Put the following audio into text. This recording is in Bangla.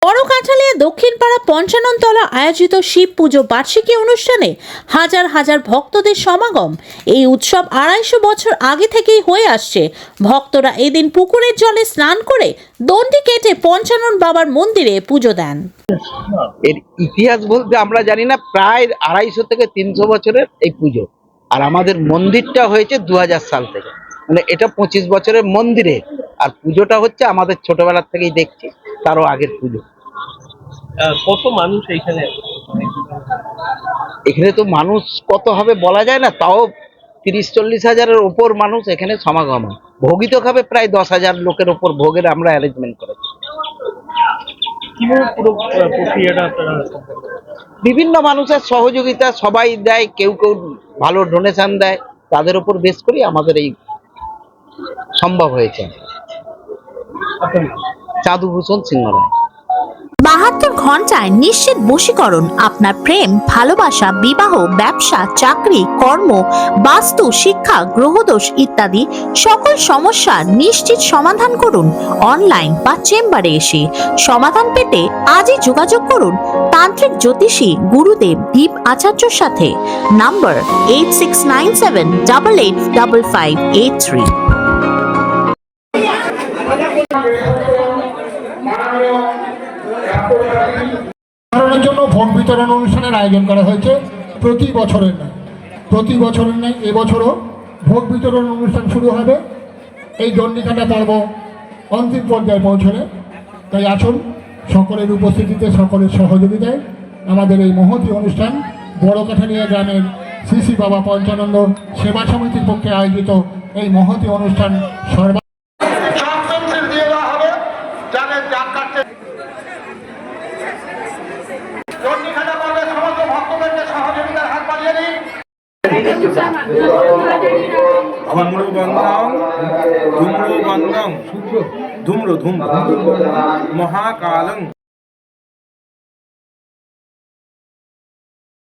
বড় কাঁঠালিয়া দক্ষিণপাড়া পঞ্চাননতলা আয়োজিত শিব পুজো বার্ষিকী অনুষ্ঠানে হাজার হাজার ভক্তদের সমাগম। এই উৎসব ২৫০ বছর আগে থেকেই হয়ে আসছে। ভক্তরা এদিন পুকুরের জলে স্নান করে দণ্ডি কেটে পঞ্চানন বাবার মন্দিরে পুজো দেন। এর ইতিহাস বলতে আমরা জানি না, প্রায় ২৫০ থেকে ৩০০ বছরের এই পুজো। আর আমাদের মন্দিরটা হয়েছে ২০০০ সাল থেকে, মানে এটা ২৫ বছরের মন্দিরে। আর পুজোটা হচ্ছে আমাদের ছোটবেলার থেকেই দেখছি, তারও আগের পুজো। কত মানুষ এইখানে? এখানে তো মানুষ কত হবে বলা যায় না, তাও ৩০-৪০ হাজারের ওপর মানুষ এখানে সমাগম হয়। ভোগিত খাবে প্রায় ১০,০০০ লোকের ওপর ভোগের আমরা অ্যারেঞ্জমেন্ট করেছি। কিভাবে পুরো প্রক্রিয়াটা আপনারা? বিভিন্ন মানুষের সহযোগিতা সবাই দেয়, কেউ কেউ ভালো ডোনেশন দেয়, তাদের উপর বেশ করি আমাদের এই সম্ভব হয়েছে। চাঁদুভূষণ সিংহ রায়। ৭২ ঘন্টায় নিশ্চিত বশীকরণ। আপনার প্রেম, ভালোবাসা, বিবাহ, ব্যবসা, চাকরি, কর্ম, বাস্তু, শিক্ষা, গ্রহদোষ ইত্যাদি সকল সমস্যার নিশ্চিত সমাধান করুন অনলাইন বা চেম্বারে এসে। সমাধান পেতে আজই যোগাযোগ করুন তান্ত্রিক জ্যোতিষী গুরুদেব দীপ আচার্যর সাথে। নাম্বার 8697885583। জন্য ভোগ বিতরণ অনুষ্ঠানের আয়োজন করা হয়েছে প্রতি বছরের ন্যায় এবছরও ভোগ বিতরণ অনুষ্ঠান শুরু হবে এই দণ্ডিকাটা পর্ব অন্তিম পর্যায়ে পৌঁছলে। তাই আসুন, সকলের উপস্থিতিতে, সকলের সহযোগিতায় আমাদের এই মহতী অনুষ্ঠান বড় কাঠালিয়া গ্রামের শ্রী শ্রী বাবা পঞ্চানন্দ সেবা সমিতির পক্ষে আয়োজিত এই মহতী অনুষ্ঠান ধূম্র মহাকালং